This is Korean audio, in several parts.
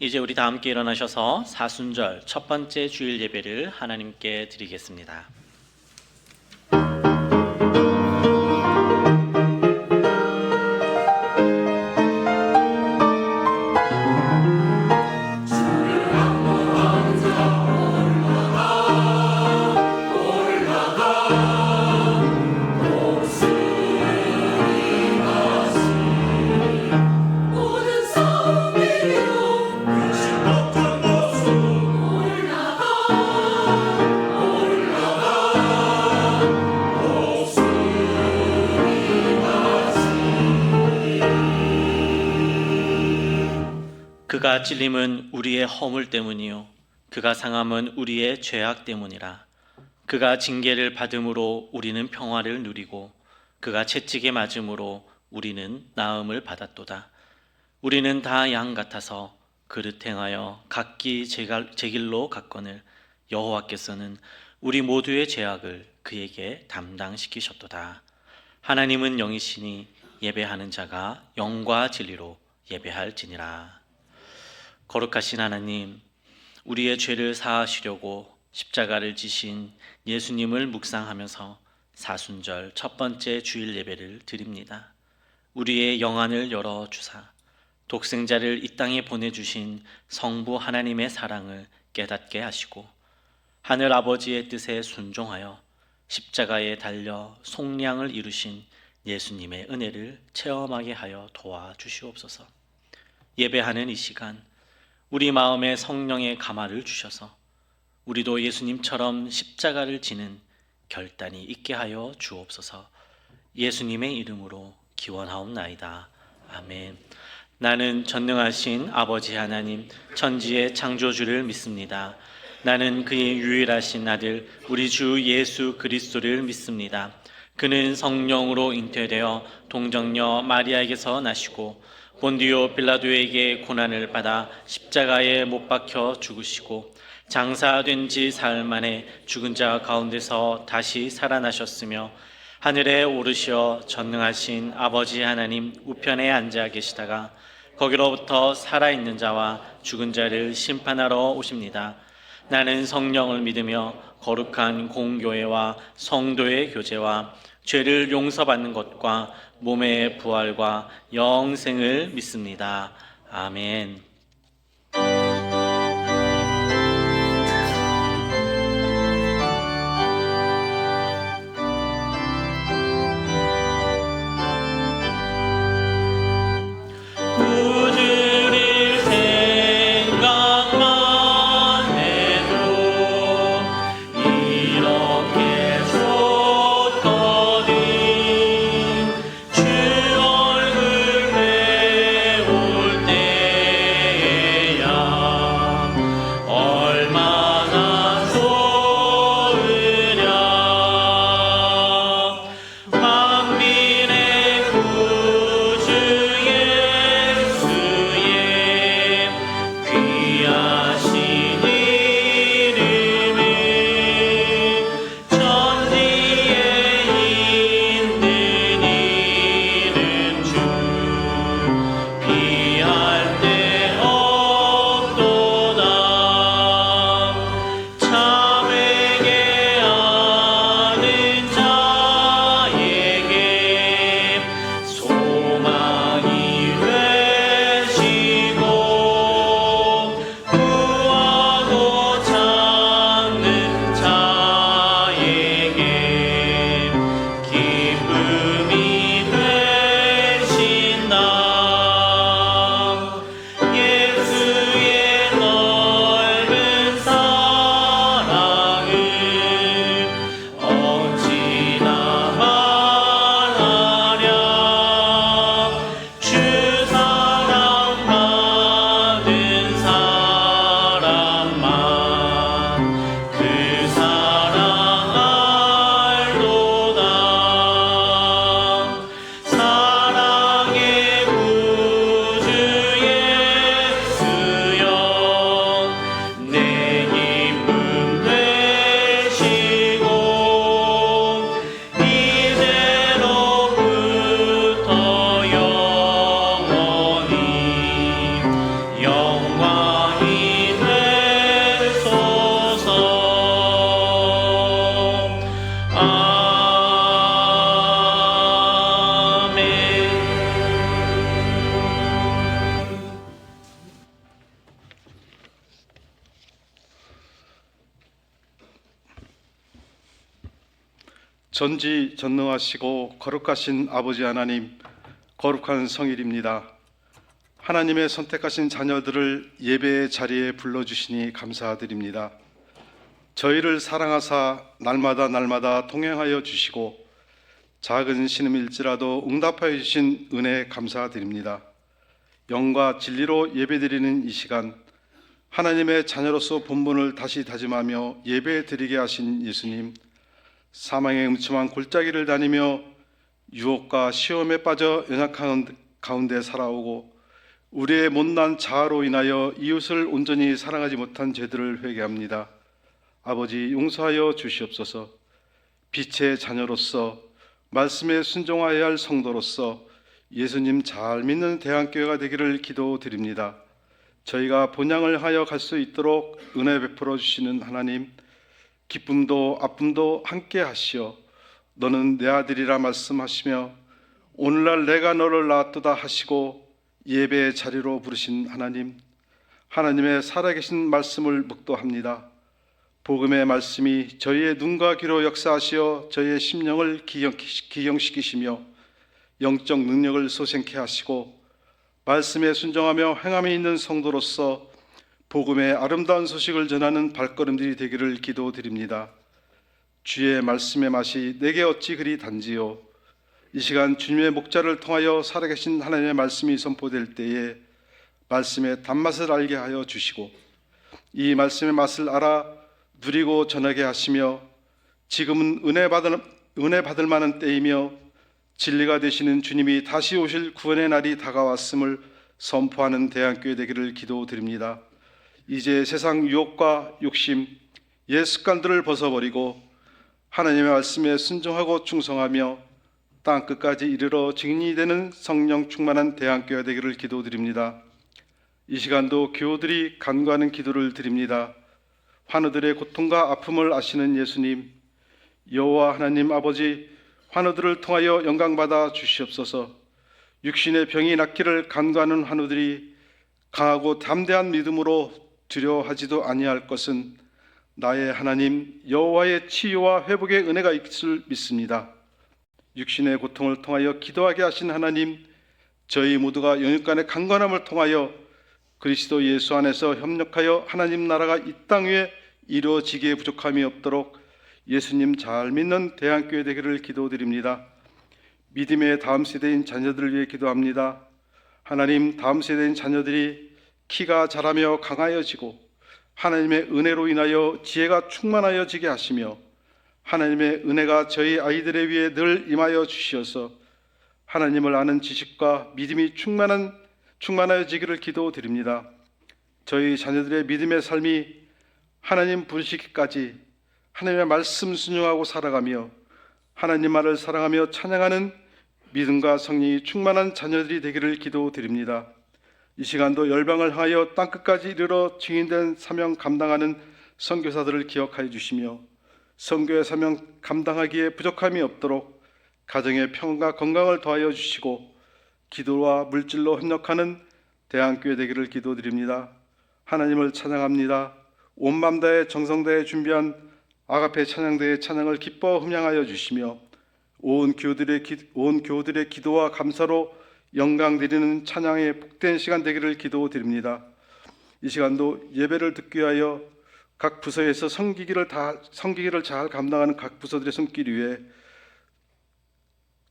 이제 우리 다 함께 일어나셔서 사순절 첫 번째 주일 예배를 하나님께 드리겠습니다. 그가 찔림은 우리의 허물 때문이요 그가 상함은 우리의 죄악 때문이라. 그가 징계를 받음으로 우리는 평화를 누리고 그가 채찍에 맞음으로 우리는 나음을 받았도다. 우리는 다 양 같아서 그릇 행하여 각기 제 길로 갔거늘 여호와께서는 우리 모두의 죄악을 그에게 담당시키셨도다. 하나님은 영이시니 예배하는 자가 영과 진리로 예배할지니라. 거룩하신 하나님, 우리의 죄를 사하시려고 십자가를 지신 예수님을 묵상하면서 사순절 첫 번째 주일 예배를 드립니다. 우리의 영안을 열어주사 독생자를 이 땅에 보내주신 성부 하나님의 사랑을 깨닫게 하시고 하늘 아버지의 뜻에 순종하여 십자가에 달려 속량을 이루신 예수님의 은혜를 체험하게 하여 도와주시옵소서. 예배하는 이 시간 우리 마음에 성령의 가마를 주셔서 우리도 예수님처럼 십자가를 지는 결단이 있게 하여 주옵소서. 예수님의 이름으로 기원하옵나이다. 아멘. 나는 전능하신 아버지 하나님 천지의 창조주를 믿습니다. 나는 그의 유일하신 아들 우리 주 예수 그리스도를 믿습니다. 그는 성령으로 잉태되어 동정녀 마리아에게서 나시고 본디오 빌라도에게 고난을 받아 십자가에 못 박혀 죽으시고 장사된 지 사흘 만에 죽은 자 가운데서 다시 살아나셨으며 하늘에 오르시어 전능하신 아버지 하나님 우편에 앉아 계시다가 거기로부터 살아있는 자와 죽은 자를 심판하러 오십니다. 나는 성령을 믿으며 거룩한 공교회와 성도의 교제와 죄를 용서받는 것과 몸의 부활과 영생을 믿습니다. 아멘. 구주를 생각만 해도 이렇게 좋거든. 주 얼굴 배울 때 전지전능하시고 거룩하신 아버지 하나님, 거룩한 성일입니다. 하나님의 선택하신 자녀들을 예배의 자리에 불러주시니 감사드립니다. 저희를 사랑하사 날마다 동행하여 주시고 작은 신음일지라도 응답하여 주신 은혜 감사드립니다. 영과 진리로 예배드리는 이 시간, 하나님의 자녀로서 본분을 다시 다짐하며 예배드리게 하신 예수님, 사망의 음침한 골짜기를 다니며 유혹과 시험에 빠져 연약한 가운데 살아오고 우리의 못난 자아로 인하여 이웃을 온전히 사랑하지 못한 죄들을 회개합니다. 아버지, 용서하여 주시옵소서. 빛의 자녀로서 말씀에 순종하여야 할 성도로서 예수님 잘 믿는 대한교회가 되기를 기도드립니다. 저희가 본향을 하여 갈 수 있도록 은혜 베풀어 주시는 하나님, 기쁨도 아픔도 함께 하시어 너는 내 아들이라 말씀하시며 오늘날 내가 너를 낳았도다 하시고 예배의 자리로 부르신 하나님, 하나님의 살아계신 말씀을 묵도합니다. 복음의 말씀이 저희의 눈과 귀로 역사하시어 저희의 심령을 기경시키시며 영적 능력을 솟생케 하시고 말씀에 순종하며 행함이 있는 성도로서 복음의 아름다운 소식을 전하는 발걸음들이 되기를 기도드립니다. 주의 말씀의 맛이 내게 어찌 그리 단지요. 이 시간 주님의 목자를 통하여 살아계신 하나님의 말씀이 선포될 때에 말씀의 단맛을 알게 하여 주시고 이 말씀의 맛을 알아 누리고 전하게 하시며 지금은 은혜 받을 만한 때이며 진리가 되시는 주님이 다시 오실 구원의 날이 다가왔음을 선포하는 대한교회 되기를 기도드립니다. 이제 세상 유혹과 욕심, 옛 습관들을 벗어버리고 하나님의 말씀에 순종하고 충성하며 땅 끝까지 이르러 증인이 되는 성령 충만한 대한교회 되기를 기도드립니다. 이 시간도 교우들이 간구하는 기도를 드립니다. 환우들의 고통과 아픔을 아시는 예수님, 여호와 하나님 아버지, 환우들을 통하여 영광받아 주시옵소서. 육신의 병이 낫기를 간구하는 환우들이 강하고 담대한 믿음으로 두려워하지도 아니할 것은 나의 하나님 여호와의 치유와 회복의 은혜가 있을 믿습니다. 육신의 고통을 통하여 기도하게 하신 하나님, 저희 모두가 영육간의 강건함을 통하여 그리스도 예수 안에서 협력하여 하나님 나라가 이 땅 위에 이루어지기에 부족함이 없도록 예수님 잘 믿는 대한교회 되기를 기도드립니다. 믿음의 다음 세대인 자녀들을 위해 기도합니다. 하나님, 다음 세대인 자녀들이 키가 자라며 강하여지고 하나님의 은혜로 인하여 지혜가 충만하여지게 하시며 하나님의 은혜가 저희 아이들의 위에 늘 임하여 주시어서 하나님을 아는 지식과 믿음이 충만하여지기를 기도드립니다. 저희 자녀들의 믿음의 삶이 하나님 부르시기까지 하나님의 말씀 순종하고 살아가며 하나님 말을 사랑하며 찬양하는 믿음과 성령이 충만한 자녀들이 되기를 기도드립니다. 이 시간도 열방을 하여 땅끝까지 이르러 증인된 사명 감당하는 선교사들을 기억하여 주시며 선교의 사명 감당하기에 부족함이 없도록 가정의 평안과 건강을 더하여 주시고 기도와 물질로 협력하는 대한교회 되기를 기도드립니다. 하나님을 찬양합니다. 온 맘 다해 정성 다해 준비한 아가페 찬양대의 찬양을 기뻐 흠양하여 주시며 온 교우들의 기도와 감사로 영광 드리는 찬양의 복된 시간 되기를 기도드립니다. 이 시간도 예배를 듣기 위하여 각 부서에서 섬기기를 잘 감당하는 각 부서들의 손길 위에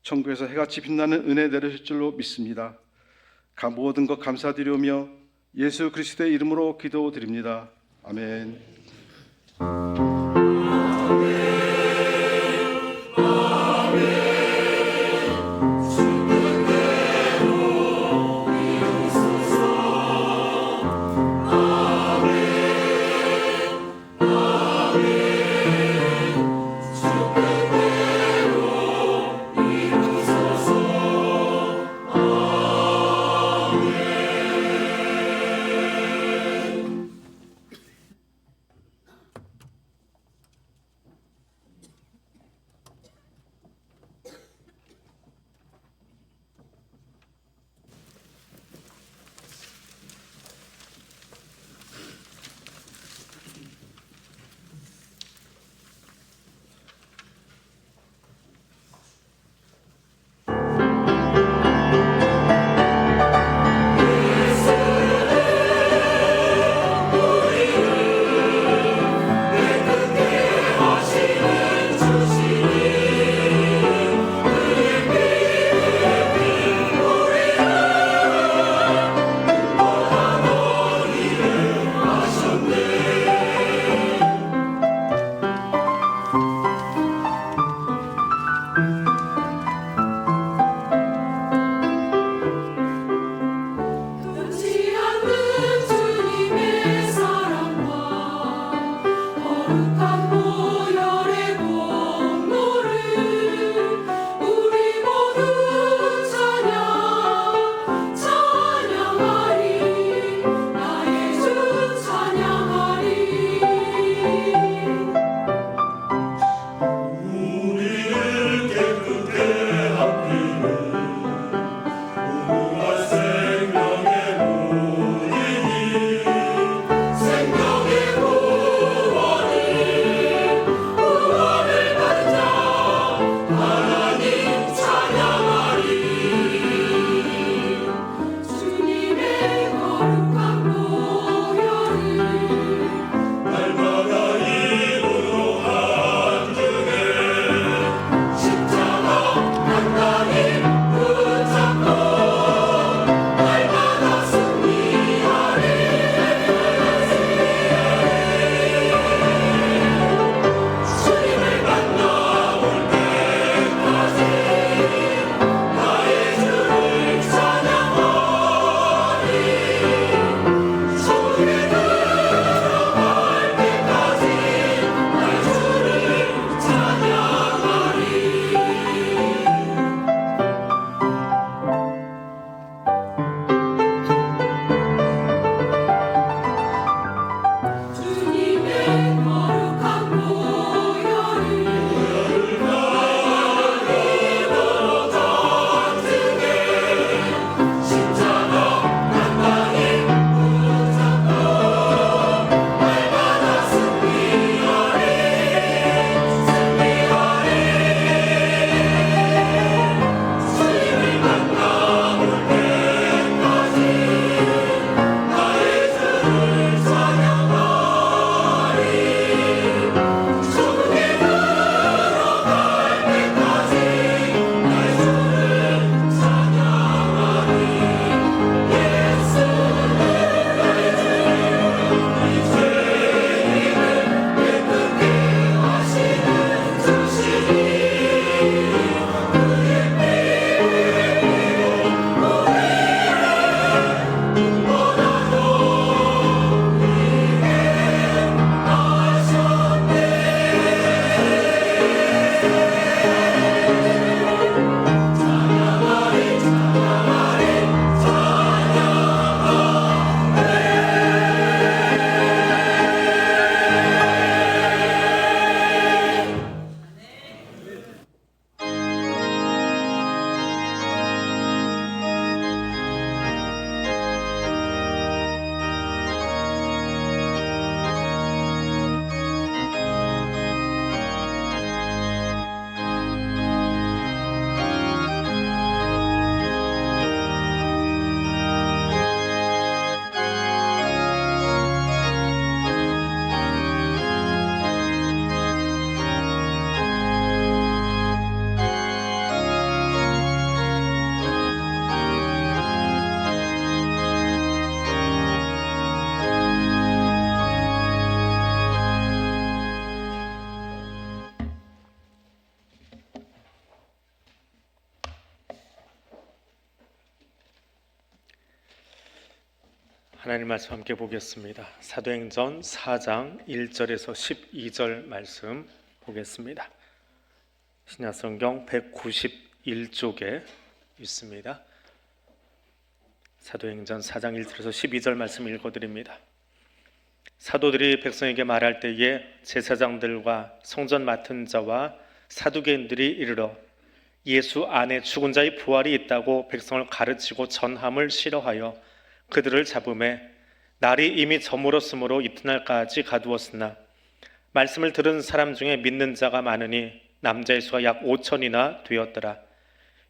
천국에서 해같이 빛나는 은혜 내려질 줄로 믿습니다. 모든 것 감사드리오며 예수 그리스도의 이름으로 기도드립니다. 아멘. 하나님 말씀 함께 보겠습니다. 사도행전 4장 1절에서 12절 말씀 보겠습니다. 신약성경 191쪽에 있습니다. 사도행전 4장 1절에서 12절 말씀 읽어드립니다. 사도들이 백성에게 말할 때에 제사장들과 성전 맡은 자와 사두개인들이 이르러 예수 안에 죽은 자의 부활이 있다고 백성을 가르치고 전함을 싫어하여 그들을 잡음에 날이 이미 저물었으므로 이튿날까지 가두었으나 말씀을 들은 사람 중에 믿는 자가 많으니 남자의 수가 약 5천이나 되었더라.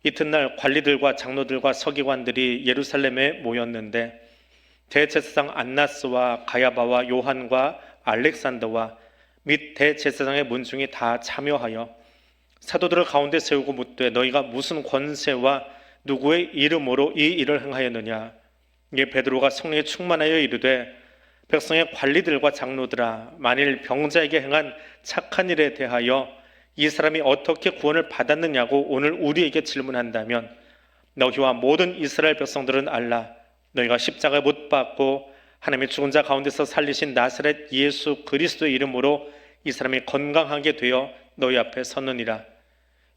이튿날 관리들과 장로들과 서기관들이 예루살렘에 모였는데 대제사장 안나스와 가야바와 요한과 알렉산더와 및 대제사장의 문중이 다 참여하여 사도들을 가운데 세우고 묻되 너희가 무슨 권세와 누구의 이름으로 이 일을 행하였느냐. 이에 베드로가 성령에 충만하여 이르되 백성의 관리들과 장로들아, 만일 병자에게 행한 착한 일에 대하여 이 사람이 어떻게 구원을 받았느냐고 오늘 우리에게 질문한다면 너희와 모든 이스라엘 백성들은 알라. 너희가 십자가에 못 박고 하나님의 죽은 자 가운데서 살리신 나사렛 예수 그리스도의 이름으로 이 사람이 건강하게 되어 너희 앞에 섰느니라.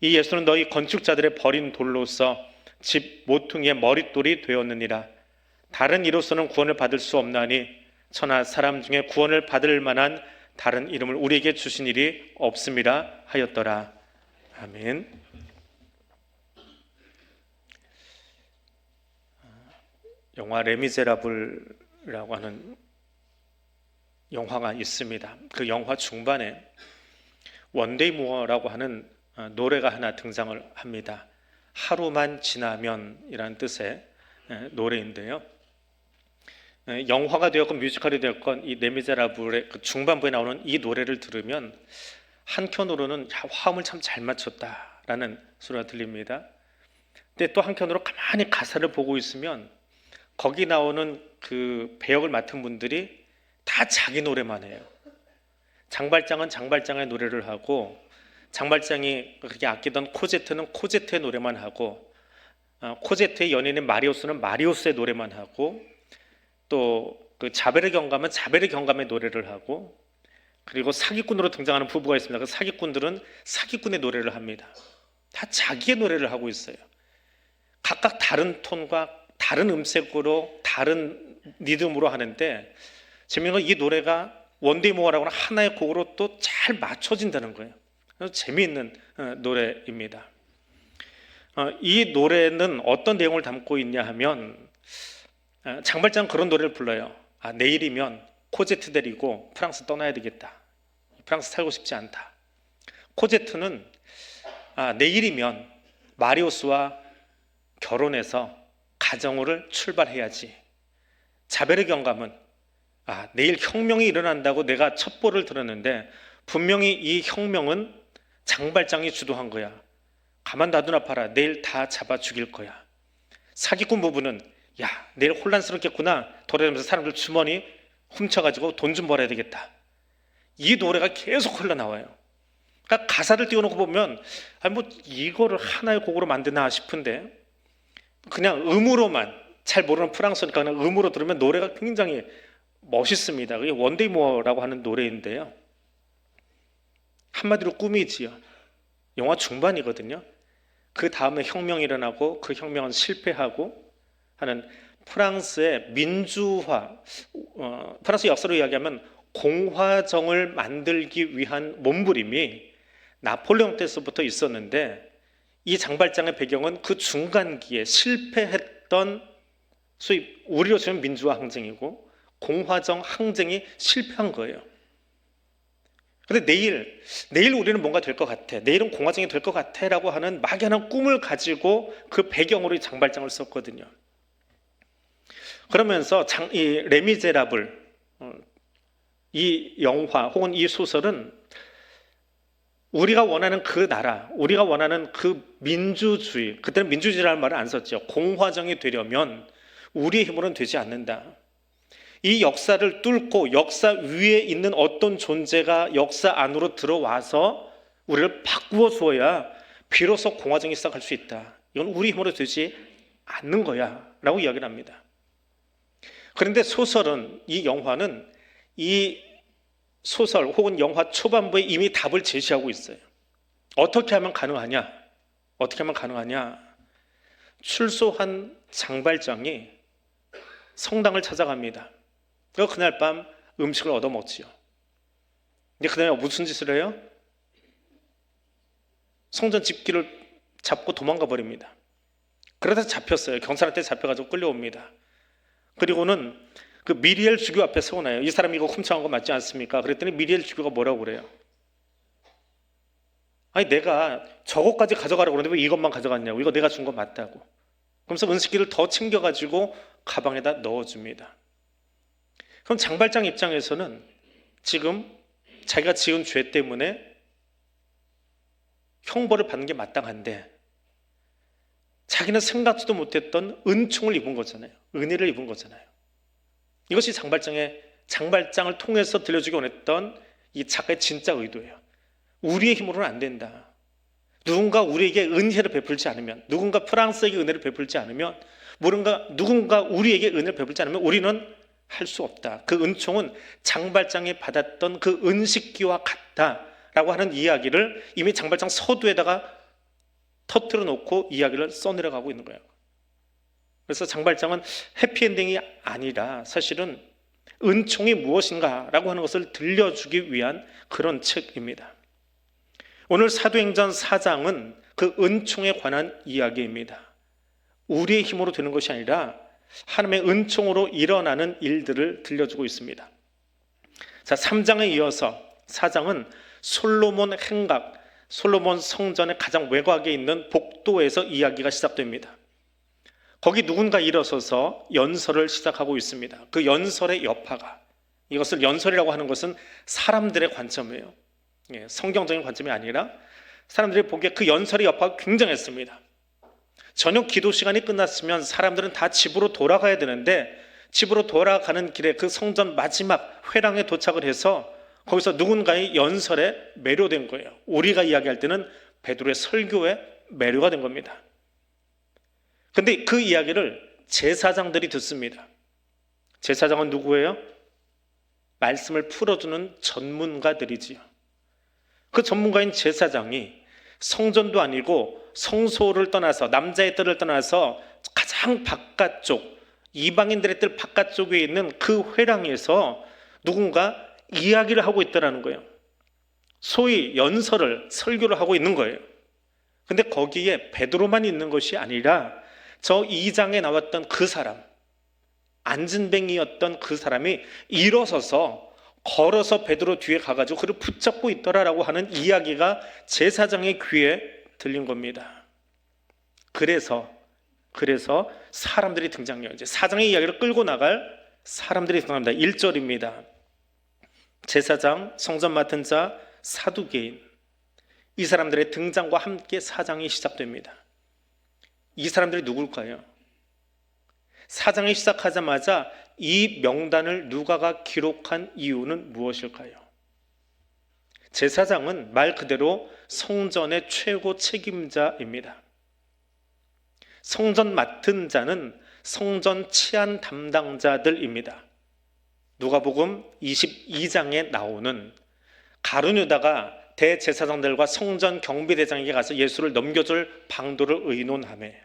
이 예수는 너희 건축자들의 버린 돌로서 집 모퉁이의 머릿돌이 되었느니라. 다른 이로서는 구원을 받을 수 없나니 천하 사람 중에 구원을 받을 만한 다른 이름을 우리에게 주신 일이 없음이라 하였더라. 아멘. 영화 레미제라블이라고 하는 영화가 있습니다. 그 영화 중반에 원데이 무어라고 하는 노래가 하나 등장을 합니다. 하루만 지나면이라는 뜻의 노래인데요. 영화가 되었건 뮤지컬이 되었건 이 레미제라블의 그 중반부에 나오는 이 노래를 들으면 한켠으로는 화음을 참 잘 맞췄다라는 소리가 들립니다. 근데 또 한켠으로 가만히 가사를 보고 있으면 거기 나오는 그 배역을 맡은 분들이 다 자기 노래만 해요. 장발장은 장발장의 노래를 하고, 장발장이 그렇게 아끼던 코제트는 코제트의 노래만 하고, 코제트의 연인인 마리오스는 마리오스의 노래만 하고, 또 그 자벨의 경감은 자벨의 경감의 노래를 하고, 그리고 사기꾼으로 등장하는 부부가 있습니다. 그 사기꾼들은 사기꾼의 노래를 합니다. 다 자기의 노래를 하고 있어요. 각각 다른 톤과 다른 음색으로 다른 리듬으로 하는데, 재미있는 건 이 노래가 원데이 모어라고 하는 하나의 곡으로 또 잘 맞춰진다는 거예요. 그래서 재미있는 노래입니다. 이 노래는 어떤 내용을 담고 있냐 하면, 장발장은 그런 노래를 불러요. 내일이면 코제트 데리고 프랑스 떠나야 되겠다. 프랑스 살고 싶지 않다. 코제트는 내일이면 마리오스와 결혼해서 가정을 출발해야지. 자벨의 경감은 내일 혁명이 일어난다고 내가 첩보를 들었는데 분명히 이 혁명은 장발장이 주도한 거야. 가만 놔두나 봐라. 내일 다 잡아 죽일 거야. 사기꾼 부부는 야, 내일 혼란스럽겠구나. 돌아다니면서 사람들 주머니 훔쳐가지고 돈 좀 벌어야 되겠다. 이 노래가 계속 흘러나와요. 그러니까 가사를 띄워놓고 보면 뭐 이거를 하나의 곡으로 만드나 싶은데, 그냥 음으로만, 잘 모르는 프랑스니까 그냥 음으로 들으면 노래가 굉장히 멋있습니다. 그게 원데이 모어라고 하는 노래인데요. 한마디로 꿈이지요. 영화 중반이거든요. 그 다음에 혁명이 일어나고 그 혁명은 실패하고 하는 프랑스의 민주화, 프랑스 역사로 이야기하면 공화정을 만들기 위한 몸부림이 나폴레옹 때서부터 있었는데, 이 장발장의 배경은 그 중간기에 실패했던, 소위 우리로 치면 민주화 항쟁이고 공화정 항쟁이 실패한 거예요. 근데 내일 우리는 뭔가 될 것 같아, 내일은 공화정이 될 것 같아 라고 하는 막연한 꿈을 가지고 그 배경으로 이 장발장을 썼거든요. 그러면서 이 레미제라블, 이 영화 혹은 이 소설은 우리가 원하는 그 나라, 우리가 원하는 그 민주주의, 그때는 민주주의라는 말을 안 썼죠. 공화정이 되려면 우리의 힘으로는 되지 않는다. 이 역사를 뚫고 역사 위에 있는 어떤 존재가 역사 안으로 들어와서 우리를 바꾸어 주어야 비로소 공화정이 시작할 수 있다. 이건 우리 힘으로 되지 않는 거야 라고 이야기를 합니다. 그런데 소설은, 이 영화는 이 소설 혹은 영화 초반부에 이미 답을 제시하고 있어요. 어떻게 하면 가능하냐? 어떻게 하면 가능하냐? 출소한 장발장이 성당을 찾아갑니다. 그리고 그날 밤 음식을 얻어먹지요. 근데 그날 무슨 짓을 해요? 성전 집기를 잡고 도망가 버립니다. 그러다 잡혔어요. 경찰한테 잡혀가지고 끌려옵니다. 그리고는 그 미리엘 주교 앞에 세워놔요. 이 사람이 이거 훔쳐간 거 맞지 않습니까? 그랬더니 미리엘 주교가 뭐라고 그래요? 아니 내가 저것까지 가져가라고 그러는데 왜 이것만 가져갔냐고. 이거 내가 준 거 맞다고. 그러면서 은식기를 더 챙겨가지고 가방에다 넣어줍니다. 그럼 장발장 입장에서는 지금 자기가 지은 죄 때문에 형벌을 받는 게 마땅한데 자기는 생각지도 못했던 은총을 입은 거잖아요. 은혜를 입은 거잖아요. 이것이 장발장을 통해서 들려주기 원했던 이 작가의 진짜 의도예요. 우리의 힘으로는 안 된다. 누군가 우리에게 은혜를 베풀지 않으면, 누군가 프랑스에게 은혜를 베풀지 않으면, 누군가 우리에게 은혜를 베풀지 않으면 우리는 할 수 없다. 그 은총은 장발장이 받았던 그 은식기와 같다라고 하는 이야기를 이미 장발장 서두에다가 터뜨려 놓고 이야기를 써내려가고 있는 거예요. 그래서 장발장은 해피엔딩이 아니라 사실은 은총이 무엇인가라고 하는 것을 들려주기 위한 그런 책입니다. 오늘 사도행전 4장은 그 은총에 관한 이야기입니다. 우리의 힘으로 되는 것이 아니라 하나님의 은총으로 일어나는 일들을 들려주고 있습니다. 자, 3장에 이어서 4장은 솔로몬 행각, 솔로몬 성전의 가장 외곽에 있는 복도에서 이야기가 시작됩니다. 거기 누군가 일어서서 연설을 시작하고 있습니다. 그 연설의 여파가, 이것을 연설이라고 하는 것은 사람들의 관점이에요. 성경적인 관점이 아니라 사람들이 보기에 그 연설의 여파가 굉장했습니다. 저녁 기도 시간이 끝났으면 사람들은 다 집으로 돌아가야 되는데 집으로 돌아가는 길에 그 성전 마지막 회랑에 도착을 해서 거기서 누군가의 연설에 매료된 거예요. 우리가 이야기할 때는 베드로의 설교에 매료가 된 겁니다. 근데 그 이야기를 제사장들이 듣습니다. 제사장은 누구예요? 말씀을 풀어주는 전문가들이지요. 그 전문가인 제사장이 성전도 아니고 성소를 떠나서, 남자의 뜰을 떠나서 가장 바깥쪽, 이방인들의 뜰 바깥쪽에 있는 그 회랑에서 누군가 이야기를 하고 있다는 거예요. 소위 연설을, 설교를 하고 있는 거예요. 근데 거기에 베드로만 있는 것이 아니라 저 2장에 나왔던 그 사람, 안진뱅이였던 그 사람이 일어서서 걸어서 베드로 뒤에 가가지고 그를 붙잡고 있더라라고 하는 이야기가 제사장의 귀에 들린 겁니다. 그래서 사람들이 등장해요. 이제 4장의 이야기를 끌고 나갈 사람들이 등장합니다. 1절입니다. 제사장, 성전 맡은 자, 사두개인, 이 사람들의 등장과 함께 4장이 시작됩니다. 이 사람들이 누굴까요? 4장이 시작하자마자 이 명단을 누가가 기록한 이유는 무엇일까요? 제사장은 말 그대로 성전의 최고 책임자입니다. 성전 맡은 자는 성전 치안 담당자들입니다. 누가복음 22장에 나오는 가룟 유다가 대제사장들과 성전 경비대장에게 가서 예수를 넘겨줄 방도를 의논하매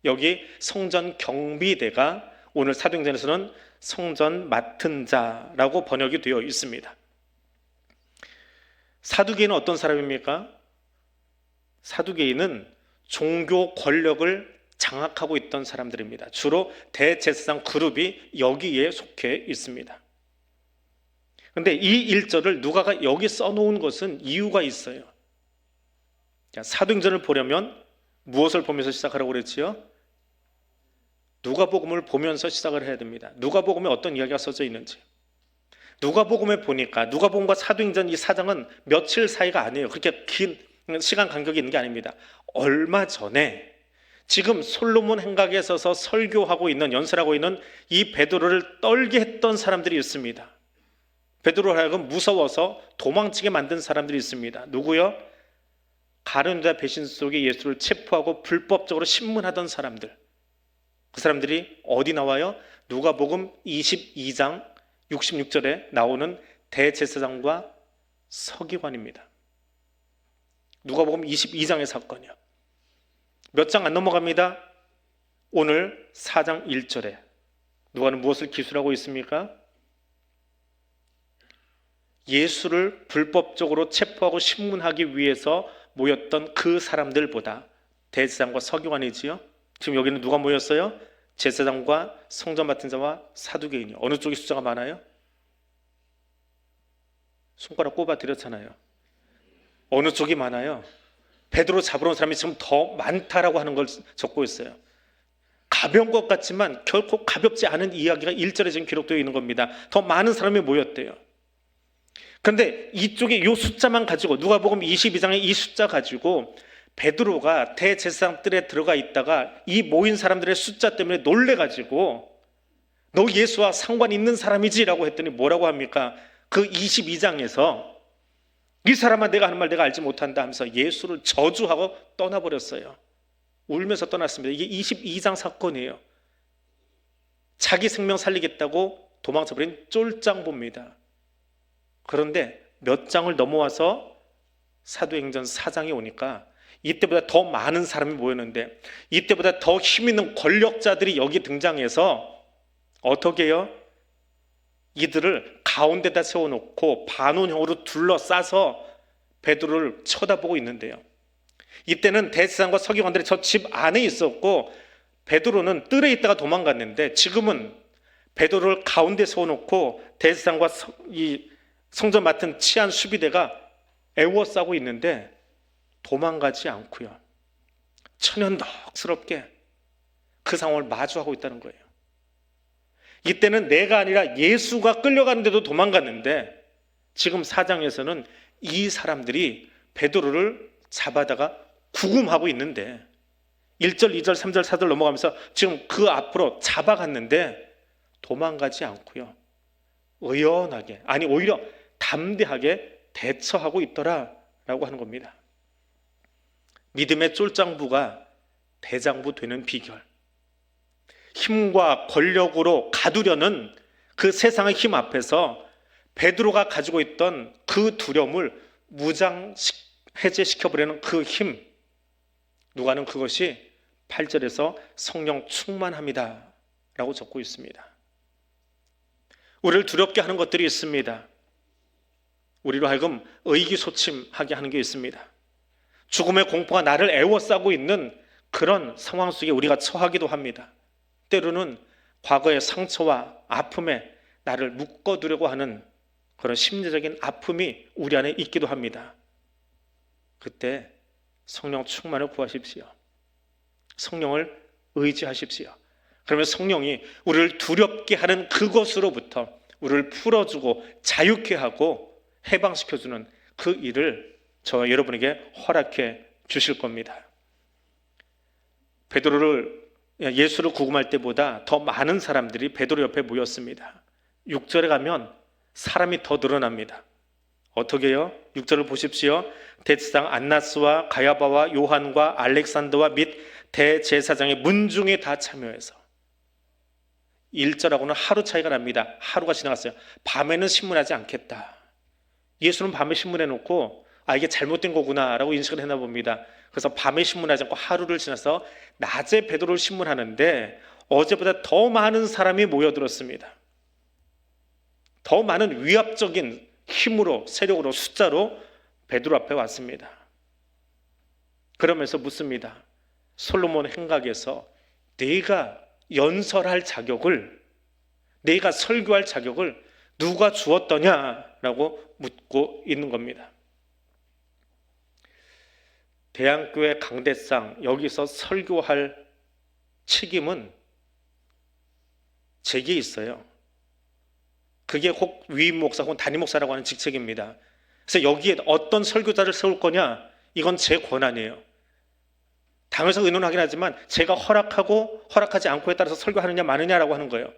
여기 성전 경비대가 오늘 사도행전에서는 성전 맡은 자라고 번역이 되어 있습니다. 사두개인은 어떤 사람입니까? 사두개인은 종교 권력을 장악하고 있던 사람들입니다. 주로 대제사장 그룹이 여기에 속해 있습니다. 그런데 이 1절을 누가가 여기 써놓은 것은 이유가 있어요. 사도행전을 보려면 무엇을 보면서 시작하라고 그랬지요? 누가복음을 보면서 시작을 해야 됩니다. 누가복음에 어떤 이야기가 써져 있는지. 누가복음에 보니까 누가복음과 사도행전 이 4장은 며칠 사이가 아니에요. 그렇게 긴 시간 간격이 있는 게 아닙니다. 얼마 전에 지금 솔로몬 행각에 서서 설교하고 있는, 연설하고 있는 이 베드로를 떨게 했던 사람들이 있습니다. 베드로를 하여금 무서워서 도망치게 만든 사람들이 있습니다. 누구요? 가룟 유다 배신 속에 예수를 체포하고 불법적으로 신문하던 사람들. 그 사람들이 어디 나와요? 누가복음 22장 66절에 나오는 대제사장과 서기관입니다. 누가복음 22장의 사건이요. 몇 장 안 넘어갑니다. 오늘 4장 1절에 누가는 무엇을 기술하고 있습니까? 예수를 불법적으로 체포하고 신문하기 위해서 모였던 그 사람들보다 대제사장과 서기관이지요. 지금 여기는 누가 모였어요? 제사장과 성전 맡은 자와 사두개인이요. 어느 쪽이 숫자가 많아요? 손가락 꼽아 드렸잖아요. 어느 쪽이 많아요? 베드로 잡으러 온 사람이 지금 더 많다라고 하는 걸 적고 있어요. 가벼운 것 같지만 결코 가볍지 않은 이야기가 1절에 지금 기록되어 있는 겁니다. 더 많은 사람이 모였대요. 그런데 이쪽에 이 숫자만 가지고 누가복음 22장의 이 숫자 가지고 베드로가 대제사장 뜰에 들어가 있다가 이 모인 사람들의 숫자 때문에 놀래가지고 너 예수와 상관 있는 사람이지라고 했더니 뭐라고 합니까? 그 22장에서 이 사람아 내가 하는 말 내가 알지 못한다 하면서 예수를 저주하고 떠나버렸어요. 울면서 떠났습니다. 이게 22장 사건이에요. 자기 생명 살리겠다고 도망쳐버린 쫄짱보입니다. 그런데 몇 장을 넘어와서 사도행전 4장에 오니까 이때보다 더 많은 사람이 모였는데 이때보다 더 힘있는 권력자들이 여기 등장해서 어떻게 해요? 이들을 가운데다 세워놓고 반원형으로 둘러싸서 베드로를 쳐다보고 있는데요. 이때는 대제사장과 서기관들이 저 집 안에 있었고 베드로는 뜰에 있다가 도망갔는데 지금은 베드로를 가운데 세워놓고 대제사장과 이 성전 맡은 치안 수비대가 애워싸고 있는데 도망가지 않고요. 천연덕스럽게 그 상황을 마주하고 있다는 거예요. 이때는 내가 아니라 예수가 끌려가는데도 도망갔는데 지금 4장에서는 이 사람들이 베드로를 잡아다가 구금하고 있는데 1절, 2절, 3절, 4절 넘어가면서 지금 그 앞으로 잡아갔는데 도망가지 않고요. 의연하게, 아니 오히려 담대하게 대처하고 있더라라고 하는 겁니다. 믿음의 쫄짱부가 대장부 되는 비결. 힘과 권력으로 가두려는 그 세상의 힘 앞에서 베드로가 가지고 있던 그 두려움을 해제시켜버리는 그 힘. 누가는 그것이 8절에서 성령 충만합니다 라고 적고 있습니다. 우리를 두렵게 하는 것들이 있습니다. 우리로 하여금 의기소침하게 하는 게 있습니다. 죽음의 공포가 나를 애워싸고 있는 그런 상황 속에 우리가 처하기도 합니다. 때로는 과거의 상처와 아픔에 나를 묶어두려고 하는 그런 심리적인 아픔이 우리 안에 있기도 합니다. 그때 성령 충만을 구하십시오. 성령을 의지하십시오. 그러면 성령이 우리를 두렵게 하는 그것으로부터 우리를 풀어주고 자유케 하고 해방시켜주는 그 일을 저와 여러분에게 허락해 주실 겁니다. 예수를 구금할 때보다 더 많은 사람들이 베드로 옆에 모였습니다. 6절에 가면 사람이 더 늘어납니다. 어떻게 해요? 6절을 보십시오. 대제사장 안나스와 가야바와 요한과 알렉산더와 및 대제사장의 문중에 다 참여해서 1절하고는 하루 차이가 납니다. 하루가 지나갔어요. 밤에는 신문하지 않겠다. 예수는 밤에 신문해놓고 이게 잘못된 거구나 라고 인식을 했나 봅니다. 그래서 밤에 신문하지 않고 하루를 지나서 낮에 베드로를 신문하는데 어제보다 더 많은 사람이 모여들었습니다. 더 많은 위압적인 힘으로, 세력으로, 숫자로 베드로 앞에 왔습니다. 그러면서 묻습니다. 솔로몬 행각에서 네가 연설할 자격을, 네가 설교할 자격을 누가 주었더냐라고 묻고 있는 겁니다. 대한교회 강대상 여기서 설교할 책임은 제게 있어요. 그게 혹 위임 목사 혹은 담임 목사라고 하는 직책입니다. 그래서 여기에 어떤 설교자를 세울 거냐, 이건 제 권한이에요. 당에서 의논하긴 하지만 제가 허락하고 허락하지 않고에 따라서 설교하느냐 마느냐라고 하는 거예요.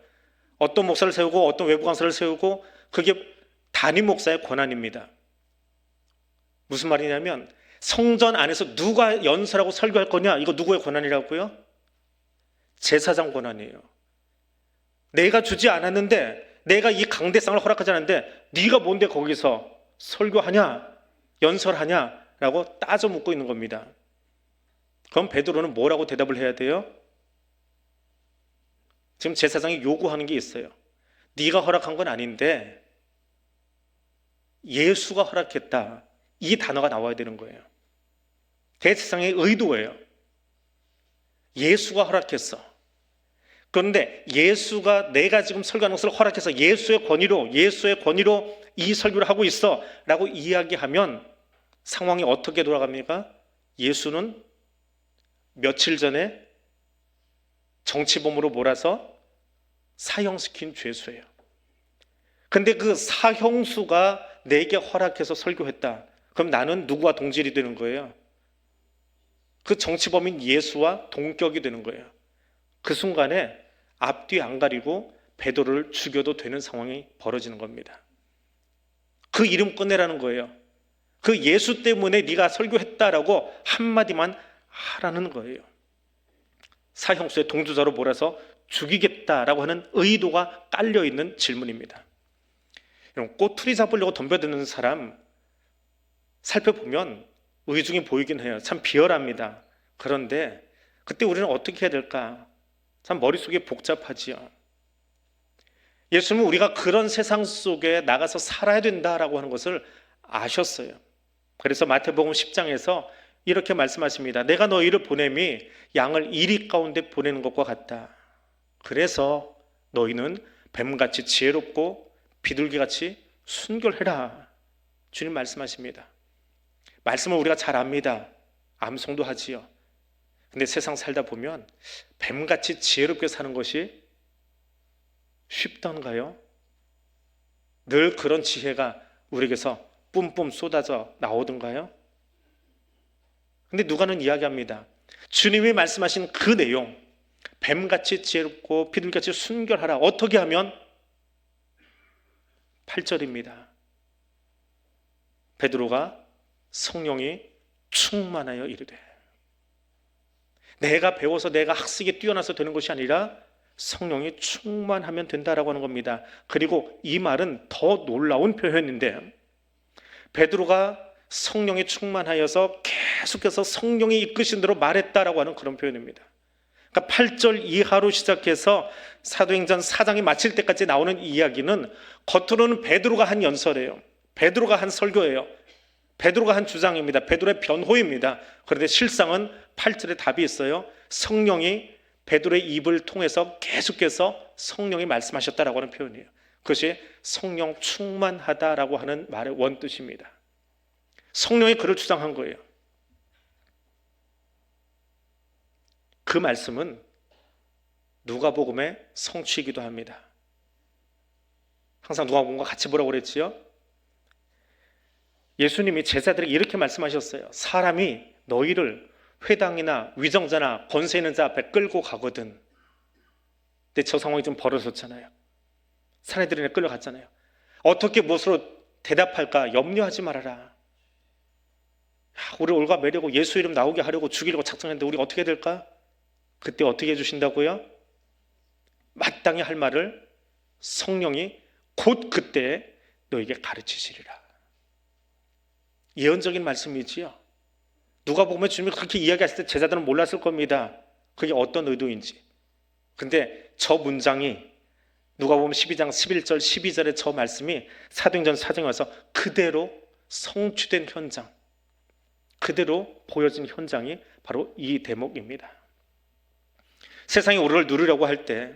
어떤 목사를 세우고 어떤 외부 강사를 세우고 그게 담임 목사의 권한입니다. 무슨 말이냐면 성전 안에서 누가 연설하고 설교할 거냐, 이거 누구의 권한이라고요? 제사장 권한이에요. 내가 주지 않았는데, 내가 이 강대상을 허락하지 않았는데 네가 뭔데 거기서 설교하냐, 연설하냐라고 따져 묻고 있는 겁니다. 그럼 베드로는 뭐라고 대답을 해야 돼요? 지금 제사장이 요구하는 게 있어요. 네가 허락한 건 아닌데 예수가 허락했다, 이 단어가 나와야 되는 거예요. 대제사장의 의도예요. 예수가 허락했어. 그런데 예수가 내가 지금 설교하는 것을 허락해서 예수의 권위로 이 설교를 하고 있어 라고 이야기하면 상황이 어떻게 돌아갑니까? 예수는 며칠 전에 정치범으로 몰아서 사형시킨 죄수예요. 근데 그 사형수가 내게 허락해서 설교했다. 그럼 나는 누구와 동질이 되는 거예요? 그 정치범인 예수와 동격이 되는 거예요. 그 순간에 앞뒤 안 가리고 베드로를 죽여도 되는 상황이 벌어지는 겁니다. 그 이름 꺼내라는 거예요. 그 예수 때문에 네가 설교했다라고 한마디만 하라는 거예요. 사형수의 동조자로 몰아서 죽이겠다라고 하는 의도가 깔려있는 질문입니다. 여러분, 꼬투리 잡으려고 덤벼드는 사람 살펴보면 의중이 보이긴 해요. 참 비열합니다. 그런데 그때 우리는 어떻게 해야 될까? 참 머릿속이 복잡하지요. 예수님은 우리가 그런 세상 속에 나가서 살아야 된다라고 하는 것을 아셨어요. 그래서 마태복음 10장에서 이렇게 말씀하십니다. 내가 너희를 보냄이 양을 이리 가운데 보내는 것과 같다. 그래서 너희는 뱀같이 지혜롭고 비둘기같이 순결해라. 주님 말씀하십니다. 말씀을 우리가 잘 압니다. 암송도 하지요. 근데 세상 살다 보면 뱀같이 지혜롭게 사는 것이 쉽던가요? 늘 그런 지혜가 우리에게서 뿜뿜 쏟아져 나오던가요? 근데 누가는 이야기합니다. 주님이 말씀하신 그 내용, 뱀같이 지혜롭고 비둘기같이 순결하라. 어떻게 하면? 8절입니다. 베드로가 성령이 충만하여 이르되, 내가 배워서 내가 학식에 뛰어나서 되는 것이 아니라 성령이 충만하면 된다라고 하는 겁니다. 그리고 이 말은 더 놀라운 표현인데, 베드로가 성령이 충만하여서 계속해서 성령이 이끄신 대로 말했다라고 하는 그런 표현입니다. 그러니까 8절 이하로 시작해서 사도행전 4장이 마칠 때까지 나오는 이야기는 겉으로는 베드로가 한 연설이에요. 베드로가 한 설교예요. 베드로가 한 주장입니다. 베드로의 변호입니다. 그런데 실상은 8절에 답이 있어요. 성령이 베드로의 입을 통해서 계속해서 성령이 말씀하셨다라고 하는 표현이에요. 그것이 성령 충만하다라고 하는 말의 원뜻입니다. 성령이 그를 주장한 거예요. 그 말씀은 누가복음의 성취이기도 합니다. 항상 누가복음과 같이 보라고 그랬지요. 예수님이 제자들에게 이렇게 말씀하셨어요. 사람이 너희를 회당이나 위정자나 권세 있는 자 앞에 끌고 가거든. 근데 저 상황이 좀 벌어졌잖아요. 사내들이 끌려갔잖아요. 어떻게 무엇으로 대답할까 염려하지 말아라. 우리 올가매려고 예수 이름 나오게 하려고 죽이려고 작정했는데 우리 어떻게 될까? 그때 어떻게 해주신다고요? 마땅히 할 말을 성령이 곧 그때 너에게 가르치시리라. 예언적인 말씀이지요. 누가 보면 주님이 그렇게 이야기했을 때 제자들은 몰랐을 겁니다. 그게 어떤 의도인지. 근데 저 문장이 누가 보면 12장 11절 12절의 저 말씀이 사도행전 4장에 와서 그대로 성취된 현장, 그대로 보여진 현장이 바로 이 대목입니다. 세상이 우리를 누르려고 할 때,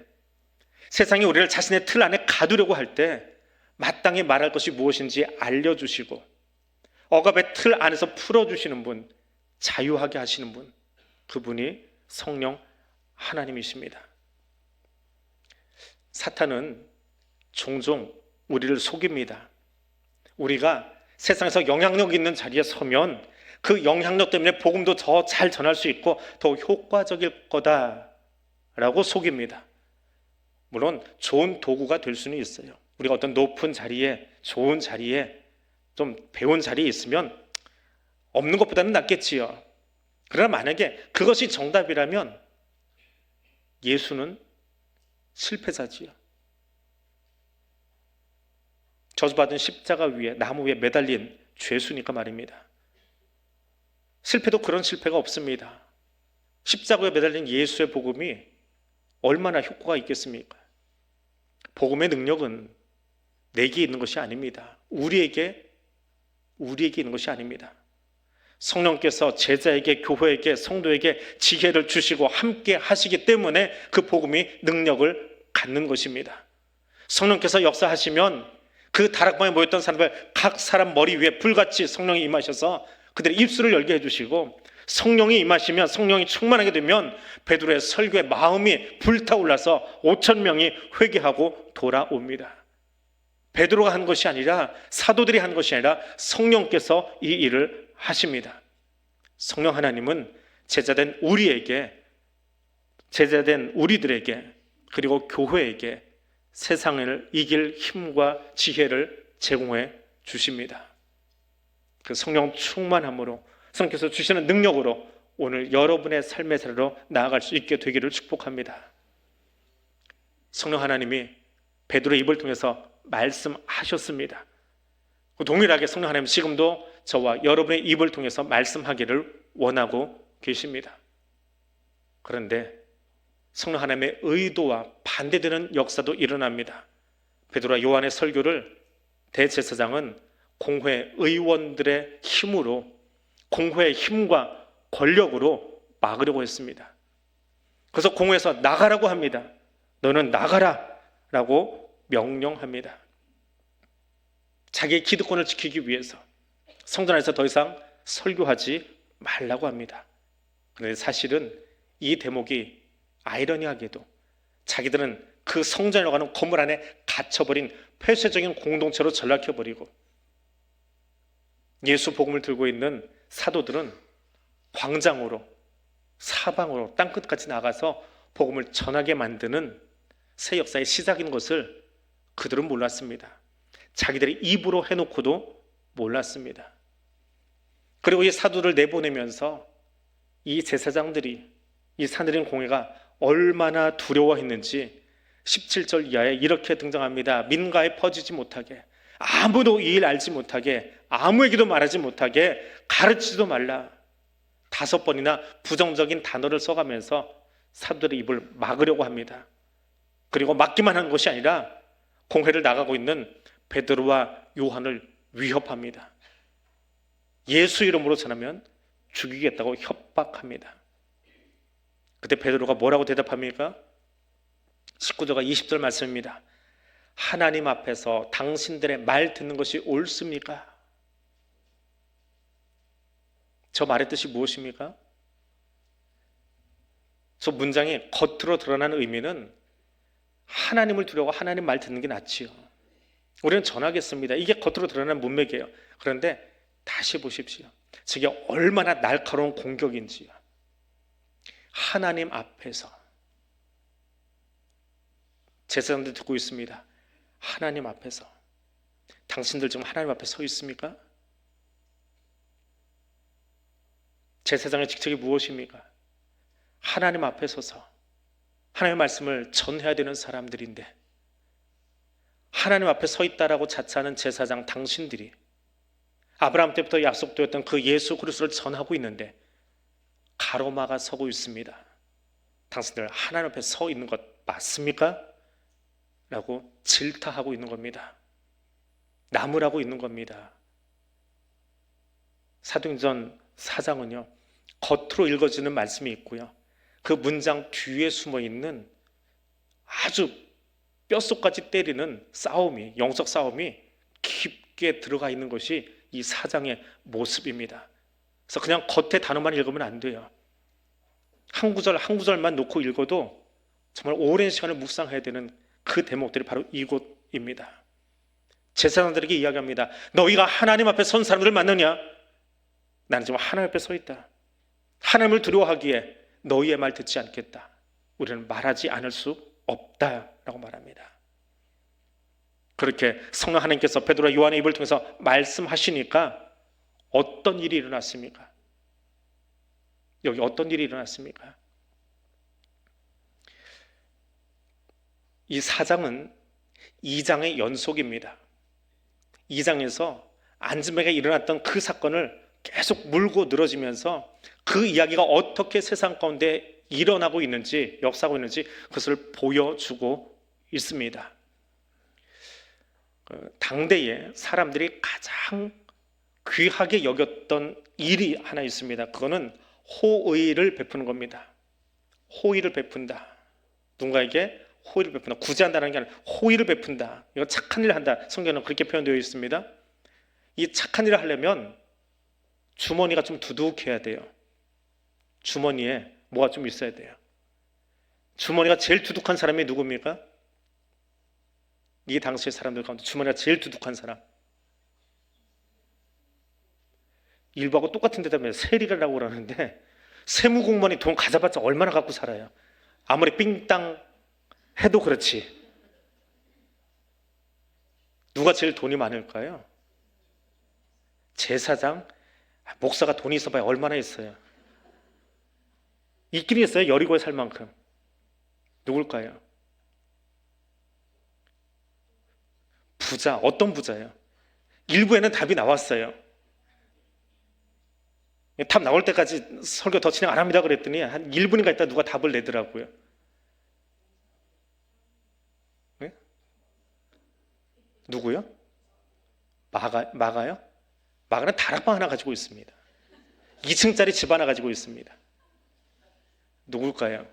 세상이 우리를 자신의 틀 안에 가두려고 할 때 마땅히 말할 것이 무엇인지 알려주시고 억압의 틀 안에서 풀어주시는 분, 자유하게 하시는 분, 그분이 성령 하나님이십니다. 사탄은 종종 우리를 속입니다. 우리가 세상에서 영향력 있는 자리에 서면 그 영향력 때문에 복음도 더 잘 전할 수 있고 더 효과적일 거다라고 속입니다. 물론 좋은 도구가 될 수는 있어요. 우리가 어떤 높은 자리에, 좋은 자리에, 좀 배운 자리에 있으면 없는 것보다는 낫겠지요. 그러나 만약에 그것이 정답이라면 예수는 실패자지요. 저주받은 십자가 위에, 나무 위에 매달린 죄수니까 말입니다. 실패도 그런 실패가 없습니다. 십자가에 매달린 예수의 복음이 얼마나 효과가 있겠습니까? 복음의 능력은 내게 있는 것이 아닙니다. 우리에게 있는 것이 아닙니다. 성령께서 제자에게, 교회에게, 성도에게 지혜를 주시고 함께 하시기 때문에 그 복음이 능력을 갖는 것입니다. 성령께서 역사하시면 그 다락방에 모였던 사람들 각 사람 머리 위에 불같이 성령이 임하셔서 그들의 입술을 열게 해주시고, 성령이 임하시면, 성령이 충만하게 되면 베드로의 설교에 마음이 불타올라서 5천 명이 회개하고 돌아옵니다. 베드로가 한 것이 아니라, 사도들이 한 것이 아니라 성령께서 이 일을 하십니다. 성령 하나님은 제자된 우리들에게, 그리고 교회에게 세상을 이길 힘과 지혜를 제공해 주십니다. 그 성령 충만함으로, 성령께서 주시는 능력으로 오늘 여러분의 삶의 자리로 나아갈 수 있게 되기를 축복합니다. 성령 하나님이 베드로의 입을 통해서 말씀하셨습니다. 동일하게 성령 하나님은 지금도 저와 여러분의 입을 통해서 말씀하기를 원하고 계십니다. 그런데 성령 하나님의 의도와 반대되는 역사도 일어납니다. 베드로와 요한의 설교를 대제사장은 공회 의원들의 힘으로, 공회의 힘과 권력으로 막으려고 했습니다. 그래서 공회에서 나가라고 합니다. 너는 나가라 라고 명령합니다. 자기의 기득권을 지키기 위해서 성전 안에서 더 이상 설교하지 말라고 합니다. 그런데 사실은 이 대목이 아이러니하게도 자기들은 그 성전이라고 하는 건물 안에 갇혀버린 폐쇄적인 공동체로 전락해버리고, 예수 복음을 들고 있는 사도들은 광장으로, 사방으로, 땅끝까지 나가서 복음을 전하게 만드는 새 역사의 시작인 것을 그들은 몰랐습니다. 자기들이 입으로 해놓고도 몰랐습니다. 그리고 이 사도를 내보내면서 이 제사장들이, 이 산헤드린 공회가 얼마나 두려워했는지 17절 이하에 이렇게 등장합니다. 민가에 퍼지지 못하게, 아무도 이 일 알지 못하게, 아무에게도 말하지 못하게, 가르치지도 말라. 5번이나 부정적인 단어를 써가면서 사도들의 입을 막으려고 합니다. 그리고 막기만 한 것이 아니라 공회를 나가고 있는 베드로와 요한을 위협합니다. 예수 이름으로 전하면 죽이겠다고 협박합니다. 그때 베드로가 뭐라고 대답합니까? 19절과 20절 말씀입니다. 하나님 앞에서 당신들의 말 듣는 것이 옳습니까? 저 말의 뜻이 무엇입니까? 저 문장이 겉으로 드러나는 의미는 하나님을 두려워 하나님 말 듣는 게 낫지요. 우리는 전하겠습니다. 이게 겉으로 드러나는 문맥이에요. 그런데 다시 보십시오. 저게 얼마나 날카로운 공격인지요. 하나님 앞에서, 제사장들 듣고 있습니다. 하나님 앞에서, 당신들 지금 하나님 앞에 서 있습니까? 제사장의 직책이 무엇입니까? 하나님 앞에 서서 하나님의 말씀을 전해야 되는 사람들인데, 하나님 앞에 서 있다라고 자처하는 제사장 당신들이 아브라함 때부터 약속되었던 그 예수 그리스도를 전하고 있는데 가로막아 서고 있습니다. 당신들 하나님 앞에 서 있는 것 맞습니까? 라고 질타하고 있는 겁니다. 나무라고 있는 겁니다. 사도행전 4장은요, 겉으로 읽어지는 말씀이 있고요, 그 문장 뒤에 숨어 있는 아주 뼛속까지 때리는 싸움이, 영적 싸움이 깊게 들어가 있는 것이 이 4장의 모습입니다. 그래서 그냥 겉에 단어만 읽으면 안 돼요. 한 구절 한 구절만 놓고 읽어도 정말 오랜 시간을 묵상해야 되는 그 대목들이 바로 이곳입니다. 제사장들에게 이야기합니다. 너희가 하나님 앞에 선 사람들을 만나냐? 나는 지금 하나님 앞에 서 있다. 하나님을 두려워하기에 너희의 말 듣지 않겠다. 우리는 말하지 않을 수 없다라고 말합니다. 그렇게 성령 하나님께서 베드로와 요한의 입을 통해서 말씀하시니까 어떤 일이 일어났습니까? 여기 어떤 일이 일어났습니까? 이 4장은 2장의 연속입니다. 2장에서 안즈맥에 일어났던 그 사건을 계속 물고 늘어지면서 그 이야기가 어떻게 세상 가운데 일어나고 있는지, 역사하고 있는지 그것을 보여주고 있습니다. 당대에 사람들이 가장 귀하게 여겼던 일이 하나 있습니다. 그거는 호의를 베푸는 겁니다. 호의를 베푼다. 누군가에게 호의를 베푼다. 구제한다는 게 아니라 호의를 베푼다. 이거 착한 일을 한다. 성경에는 그렇게 표현되어 있습니다. 이 착한 일을 하려면 주머니가 좀 두둑해야 돼요. 주머니에 뭐가 좀 있어야 돼요. 주머니가 제일 두둑한 사람이 누굽니까? 이 당시의 사람들 가운데 주머니가 제일 두둑한 사람. 일부하고 똑같은 데다가 세리라고 그러는데 세무공무원이 돈 가져봤자 얼마나 갖고 살아요? 아무리 삥땅 해도 그렇지. 누가 제일 돈이 많을까요? 제사장? 목사가 돈이 있어봐야 얼마나 있어요? 있긴 있어요. 여리고에 살 만큼. 누굴까요? 부자. 어떤 부자예요? 일부에는 답이 나왔어요. 답 나올 때까지 설교 더 진행 안 합니다 그랬더니 한 1분인가 있다 누가 답을 내더라고요. 네? 누구요? 마가요? 마가는 다락방 하나 가지고 있습니다. 2층짜리 집 하나 가지고 있습니다. 누굴까요?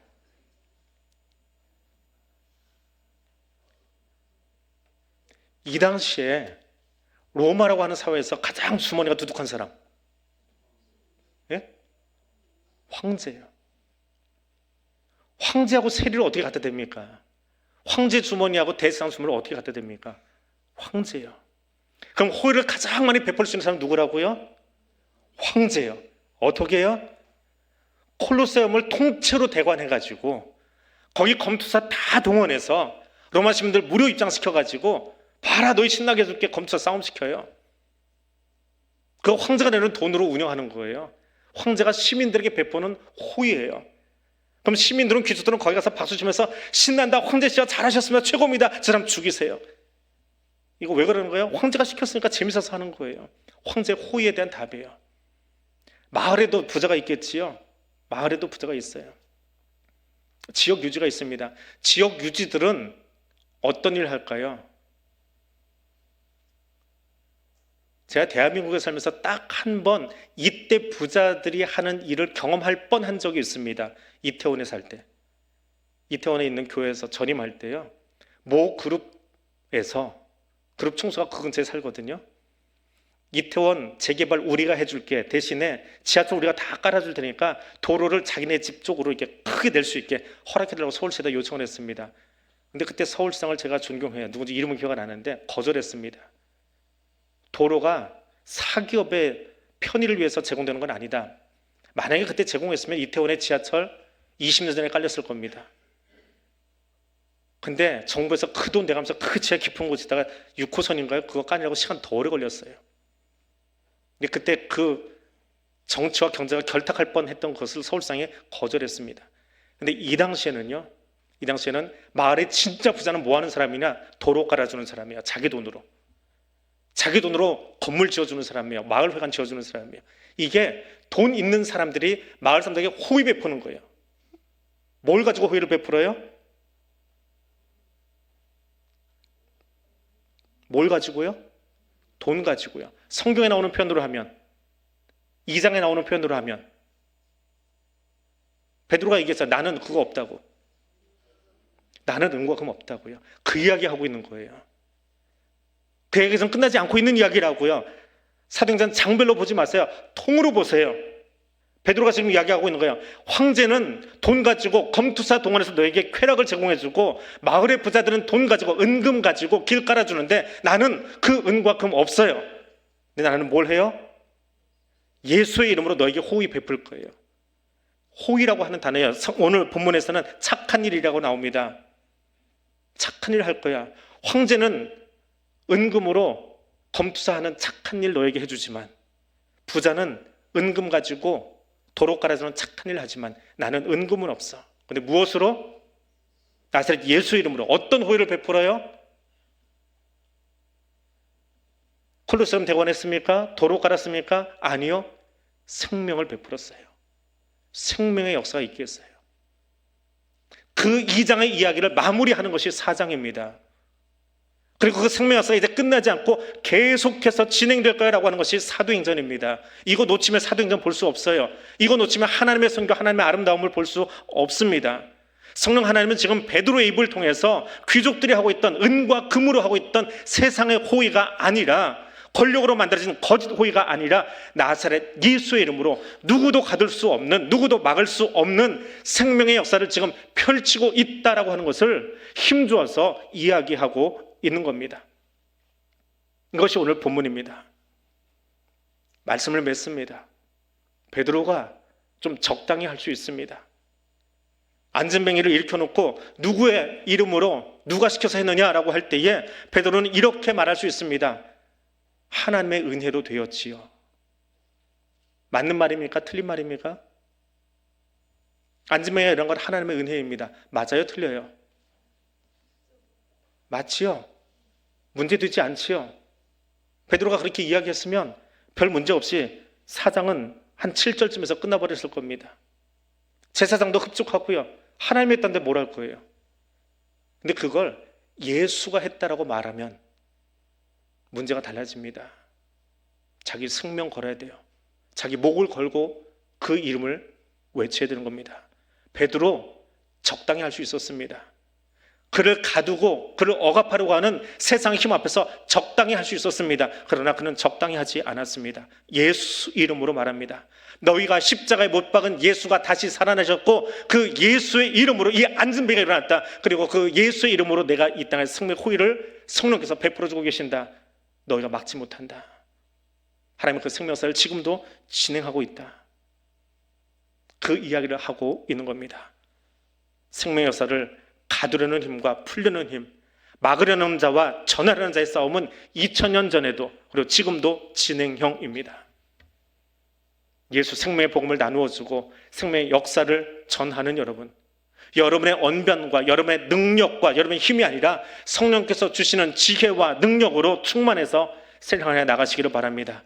이 당시에 로마라고 하는 사회에서 가장 주머니가 두둑한 사람, 예? 황제예요. 황제하고 세리를 어떻게 갖다 댑니까? 황제 주머니하고 대상 주머니를 어떻게 갖다 댑니까? 황제예요. 그럼 호의를 가장 많이 베풀 수 있는 사람은 누구라고요? 황제예요. 어떻게 해요? 콜로세움을 통째로 대관해가지고 거기 검투사 다 동원해서 로마 시민들 무료 입장시켜가지고 봐라 너희 신나게 해줄게 검투사 싸움시켜요. 그 황제가 내는 돈으로 운영하는 거예요. 황제가 시민들에게 베푸는 호의예요. 그럼 시민들은 귀족들은 거기 가서 박수 치면서 신난다 황제 씨가 잘하셨습니다 최고입니다 저 사람 죽이세요. 이거 왜 그러는 거예요? 황제가 시켰으니까 재밌어서 하는 거예요. 황제 호의에 대한 답이에요. 마을에도 부자가 있겠지요. 마을에도 부자가 있어요. 지역 유지가 있습니다. 지역 유지들은 어떤 일을 할까요? 제가 대한민국에 살면서 딱 한 번 이때 부자들이 하는 일을 경험할 뻔한 적이 있습니다. 이태원에 살 때. 이태원에 있는 교회에서 전임할 때요. 모 그룹에서 그룹 총수가 그 근처에 살거든요. 이태원 재개발 우리가 해줄게. 대신에 지하철 우리가 다 깔아줄 테니까 도로를 자기네 집 쪽으로 이렇게 크게 낼 수 있게 허락해달라고 서울시에다 요청을 했습니다. 근데 그때 서울시장을 제가 존경해요. 누군지 이름은 기억 안 나는데 거절했습니다. 도로가 사기업의 편의를 위해서 제공되는 건 아니다. 만약에 그때 제공했으면 이태원의 지하철 20년 전에 깔렸을 겁니다. 근데 정부에서 그 돈 내가면서 그 지하 깊은 곳에다가 6호선인가요? 그거 까느라고 시간 더 오래 걸렸어요. 근데 그때 그 정치와 경제가 결탁할 뻔했던 것을 서울시장이 거절했습니다. 근데 이 당시에는 마을의 진짜 부자는 뭐 하는 사람이냐? 도로 깔아주는 사람이야. 자기 돈으로 건물 지어주는 사람이에요. 마을회관 지어주는 사람이에요. 이게 돈 있는 사람들이 마을 사람들에게 호의 베푸는 거예요. 뭘 가지고 호의를 베풀어요? 뭘 가지고요? 돈 가지고요. 성경에 나오는 표현으로 하면 2장에 나오는 표현으로 하면 베드로가 얘기했어요. 나는 그거 없다고. 나는 은과 금 없다고요. 그 이야기하고 있는 거예요. 그 얘기에서는 끝나지 않고 있는 이야기라고요. 사도행전 장별로 보지 마세요. 통으로 보세요. 베드로가 지금 이야기하고 있는 거예요. 황제는 돈 가지고 검투사 동원해서 너에게 쾌락을 제공해주고 마을의 부자들은 돈 가지고 은금 가지고 길 깔아주는데 나는 그 은과 금 없어요. 근데 나는 뭘 해요? 예수의 이름으로 너에게 호의 베풀 거예요. 호의라고 하는 단어예요. 오늘 본문에서는 착한 일이라고 나옵니다. 착한 일 할 거야. 황제는 은금으로 검투사하는 착한 일 너에게 해주지만 부자는 은금 가지고 도로 깔아주는 착한 일 하지만 나는 은금은 없어. 근데 무엇으로? 나사렛 예수 이름으로 어떤 호의를 베풀어요? 콜로세움 대관했습니까? 도로 깔았습니까? 아니요. 생명을 베풀었어요. 생명의 역사가 있게 했어요. 그 2장의 이야기를 마무리하는 것이 4장입니다. 그리고 그 생명 역사가 이제 끝나지 않고 계속해서 진행될 거라고 하는 것이 사도행전입니다. 이거 놓치면 사도행전 볼 수 없어요. 이거 놓치면 하나님의 선교, 하나님의 아름다움을 볼 수 없습니다. 성령 하나님은 지금 베드로의 입을 통해서 귀족들이 하고 있던 은과 금으로 하고 있던 세상의 호의가 아니라, 권력으로 만들어진 거짓 호의가 아니라 나사렛 예수의 이름으로 누구도 가둘 수 없는, 누구도 막을 수 없는 생명의 역사를 지금 펼치고 있다라고 하는 것을 힘주어서 이야기하고 있는 겁니다. 이것이 오늘 본문입니다. 말씀을 맺습니다. 베드로가 좀 적당히 할 수 있습니다. 안전뱅이를 일으켜놓고 누구의 이름으로 누가 시켜서 했느냐라고 할 때에 베드로는 이렇게 말할 수 있습니다. 하나님의 은혜로 되었지요. 맞는 말입니까? 틀린 말입니까? 안전뱅이가 이런 건 하나님의 은혜입니다. 맞아요? 틀려요? 맞지요? 문제되지 않지요? 베드로가 그렇게 이야기했으면 별 문제 없이 4장은 한 7절쯤에서 끝나버렸을 겁니다. 제사장도 흡족하고요. 하나님이 했다는데 뭘 할 거예요? 근데 그걸 예수가 했다라고 말하면 문제가 달라집니다. 자기 생명 걸어야 돼요. 자기 목을 걸고 그 이름을 외쳐야 되는 겁니다. 베드로 적당히 할 수 있었습니다. 그를 가두고 그를 억압하려고 하는 세상의 힘 앞에서 적당히 할 수 있었습니다. 그러나 그는 적당히 하지 않았습니다. 예수 이름으로 말합니다. 너희가 십자가에 못 박은 예수가 다시 살아나셨고 그 예수의 이름으로 이 안전뱅이가 일어났다. 그리고 그 예수의 이름으로 내가 이 땅에 생명의 호의를 성령께서 베풀어주고 계신다. 너희가 막지 못한다. 하나님은 그 생명사를 지금도 진행하고 있다. 그 이야기를 하고 있는 겁니다. 생명의 역사를 가두려는 힘과 풀려는 힘, 막으려는 자와 전하려는 자의 싸움은 2000년 전에도 그리고 지금도 진행형입니다. 예수 생명의 복음을 나누어주고 생명의 역사를 전하는 여러분, 여러분의 언변과 여러분의 능력과 여러분의 힘이 아니라 성령께서 주시는 지혜와 능력으로 충만해서 세상에 나가시기를 바랍니다.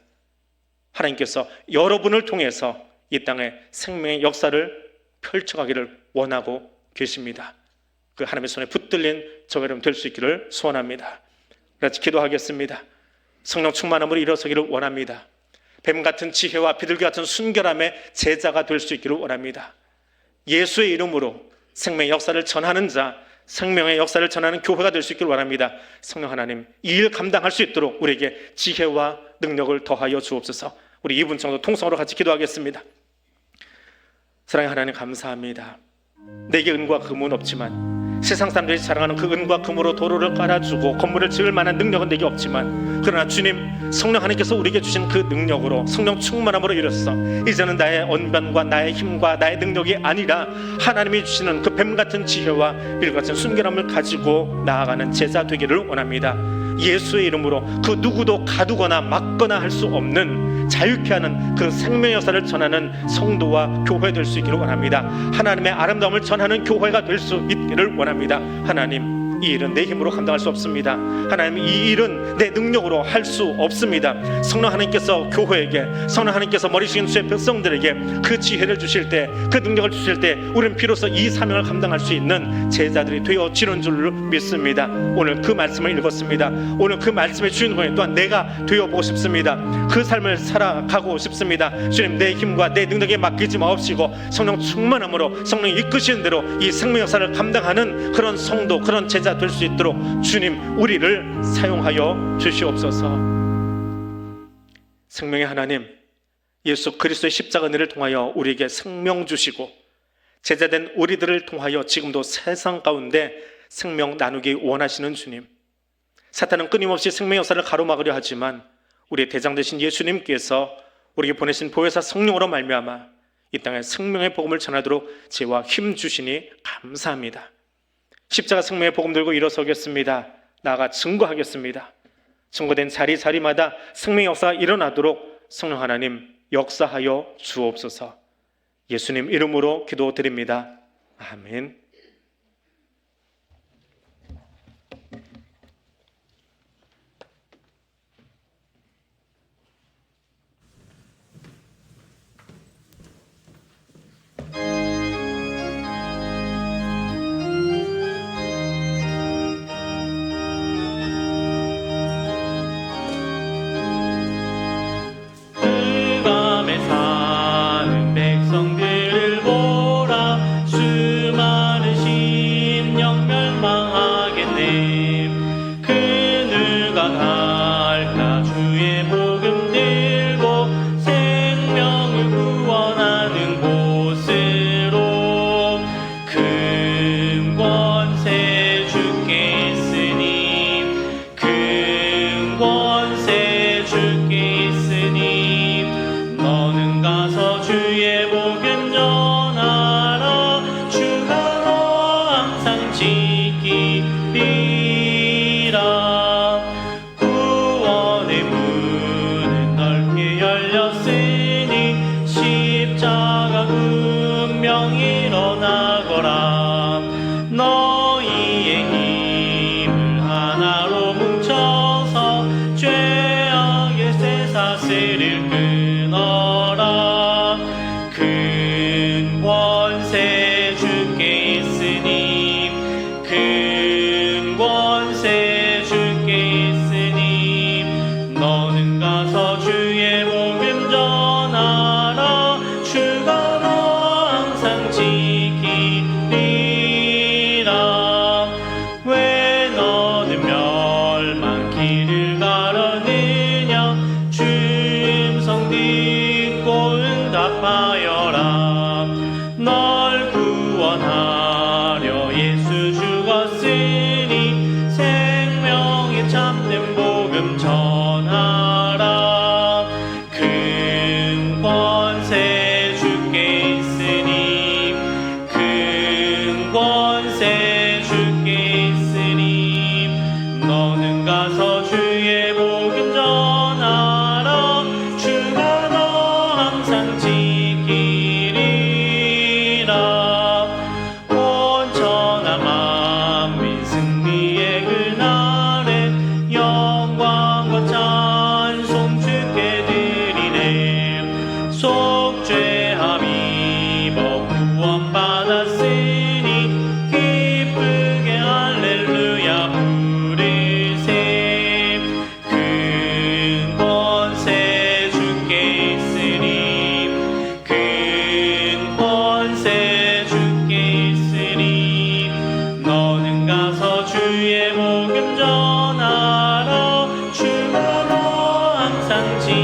하나님께서 여러분을 통해서 이 땅에 생명의 역사를 펼쳐가기를 원하고 계십니다. 그 하나님의 손에 붙들린 저와 여러분 될 수 있기를 소원합니다. 같이 기도하겠습니다. 성령 충만함으로 일어서기를 원합니다. 뱀 같은 지혜와 비둘기 같은 순결함의 제자가 될 수 있기를 원합니다. 예수의 이름으로 생명의 역사를 전하는 자, 생명의 역사를 전하는 교회가 될 수 있기를 원합니다. 성령 하나님, 이 일 감당할 수 있도록 우리에게 지혜와 능력을 더하여 주옵소서. 우리 2분 정도 통성으로 같이 기도하겠습니다. 사랑의 하나님 감사합니다. 내게 은과 금은 없지만 세상 사람들이 자랑하는 그 은과 금으로 도로를 깔아주고 건물을 지을 만한 능력은 내게 없지만 그러나 주님 성령 하나님께서 우리에게 주신 그 능력으로 성령 충만함으로 이르소서. 이제는 나의 언변과 나의 힘과 나의 능력이 아니라 하나님이 주시는 그 뱀같은 지혜와 빌같은 순결함을 가지고 나아가는 제자 되기를 원합니다. 예수의 이름으로 그 누구도 가두거나 막거나 할 수 없는 자유케 하는 그 생명의 역사를 전하는 성도와 교회 될 수 있기를 원합니다. 하나님의 아름다움을 전하는 교회가 될 수 있기를 원합니다. 하나님, 이 일은 내 힘으로 감당할 수 없습니다. 하나님, 이 일은 내 능력으로 할 수 없습니다. 성령 하나님께서 교회에게, 성령 하나님께서 머리 숙인 주의 백성들에게 그 지혜를 주실 때, 그 능력을 주실 때 우리는 비로소 이 사명을 감당할 수 있는 제자들이 되어지는 줄 믿습니다. 오늘 그 말씀을 읽었습니다. 오늘 그 말씀의 주인공이 또한 내가 되어보고 싶습니다. 그 삶을 살아가고 싶습니다. 주님, 내 힘과 내 능력에 맡기지 마옵시고 성령 충만함으로 성령이 이끄시는 대로 이 생명 역사를 감당하는 그런 성도, 그런 제자 될 수 있도록 주님 우리를 사용하여 주시옵소서. 생명의 하나님, 예수 그리스도의 십자가 은혜를 통하여 우리에게 생명 주시고 제자된 우리들을 통하여 지금도 세상 가운데 생명 나누기 원하시는 주님, 사탄은 끊임없이 생명 역사를 가로막으려 하지만 우리의 대장 되신 예수님께서 우리에게 보내신 보혜사 성령으로 말미암아 이 땅에 생명의 복음을 전하도록 지혜와 힘 주시니 감사합니다. 십자가 생명의 복음 들고 일어서겠습니다. 나아가 증거하겠습니다. 증거된 자리마다 생명의 역사가 일어나도록 성령 하나님 역사하여 주옵소서. 예수님 이름으로 기도드립니다. 아멘. 지키리라. 구원의 문은 넓게 열렸으니 십자가 운명 일어나거라. 너희의 힘을 하나로 뭉쳐서 죄악의 쇠사슬을 끊어라. 큰 권세 주께 있으니 큰 권세 주께 있으니 너는 가서 주의 복음 전하라. 주가 너 항상 지키리라. 왜 너는 멸망길을 가려느냐. 주 음성 듣고 응답하여라. 널 구원하려 예수 죽었으니 생명의 참된 복음 전하라. 큰 권세 주께 있으니 큰 권세 주께 있으니 너는 가서 주의 복음 전하라. 주가 너 항상 지키리라. 온 천하 만민 승리의 그날에 영광과 찬송 주께 드리네. 속죄함 입어 구원받았으니 기쁘게 할렐루야 부르세. 큰 권세 주께 있으니 큰 권세 주께 있으니 너는 가서 주의 복음 전하라. 주가 너 항상 지키리라.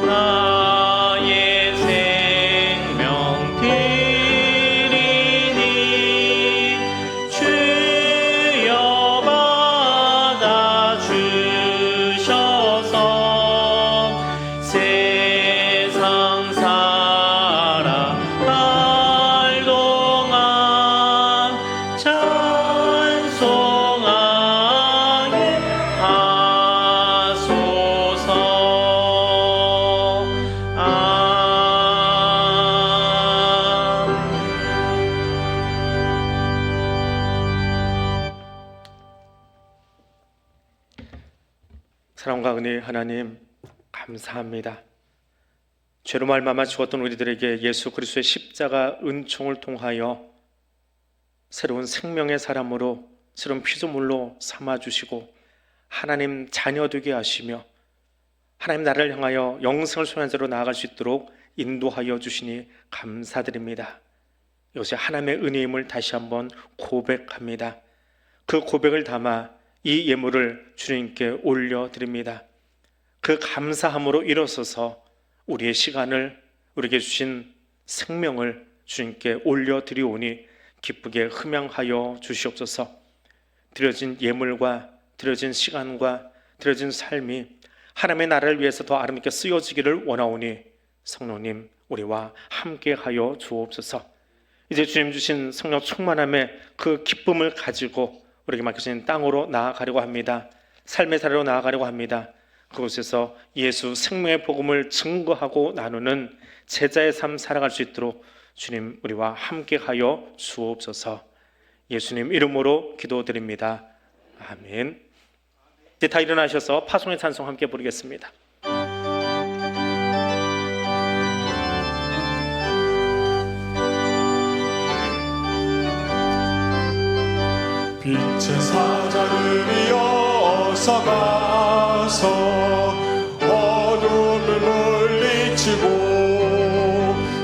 나의 생명 드리니 주여 받아 주셔서 세상 살아갈 동안 찬송하게 하소서. 사랑과 은혜의 하나님, 감사합니다. 죄로 말미암아 죽었던 우리들에게 예수 그리스도의 십자가 은총을 통하여 새로운 생명의 사람으로 새로운 피조물로 삼아주시고 하나님 자녀 되게 하시며 하나님 나라를 향하여 영생을 소유한 자로 나아갈 수 있도록 인도하여 주시니 감사드립니다. 이것이 하나님의 은혜임을 다시 한번 고백합니다. 그 고백을 담아 이 예물을 주님께 올려드립니다. 그 감사함으로 일어서서 우리의 시간을, 우리에게 주신 생명을 주님께 올려드리오니 기쁘게 흠양하여 주시옵소서. 드려진 예물과 드려진 시간과 드려진 삶이 하나님의 나라를 위해서 더 아름답게 쓰여지기를 원하오니 성령님 우리와 함께하여 주옵소서. 이제 주님 주신 성령 충만함의 그 기쁨을 가지고 우리에게 맡겨진 땅으로 나아가려고 합니다. 삶의 자리로 나아가려고 합니다. 그곳에서 예수 생명의 복음을 증거하고 나누는 제자의 삶 살아갈 수 있도록 주님 우리와 함께하여 주옵소서. 예수님 이름으로 기도드립니다. 아멘. 이제 다 일어나셔서 파송의 찬송 함께 부르겠습니다. 빛의 사자들이어서 가서 어둠을 물리치고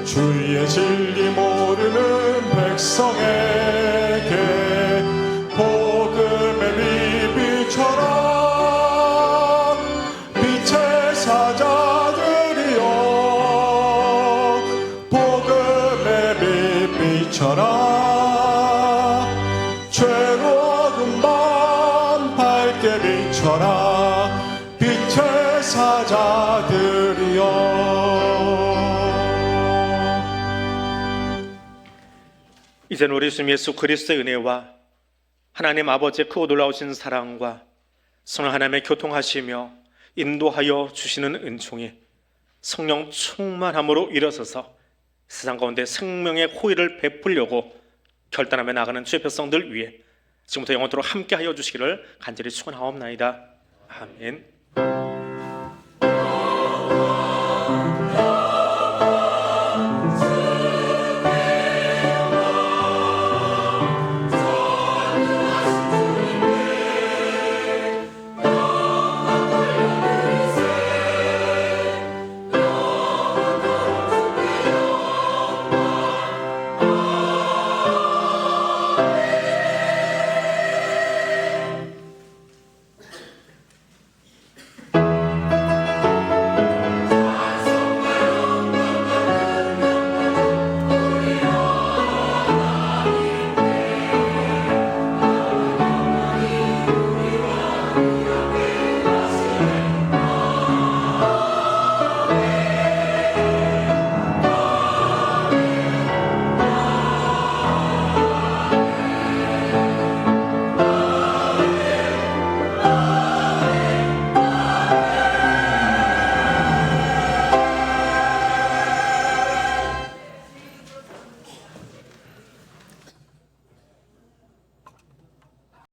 주의 진리 모르는 백성에게 복음의 비비처럼 빛의 사자들이여 복음의 비비처럼 죄로 어둠 비춰라 빛의 사자들이여. 이제는 우리 주 예수 그리스도의 은혜와 하나님 아버지의 크고 놀라우신 사랑과 성령 하나님의 교통하시며 인도하여 주시는 은총이 성령 충만함으로 일어서서 세상 가운데 생명의 호의를 베풀려고 결단하며 나가는 주의 백성들 위해 지금부터 영원토록 함께하여 주시기를 간절히 축원하옵나이다. 아멘.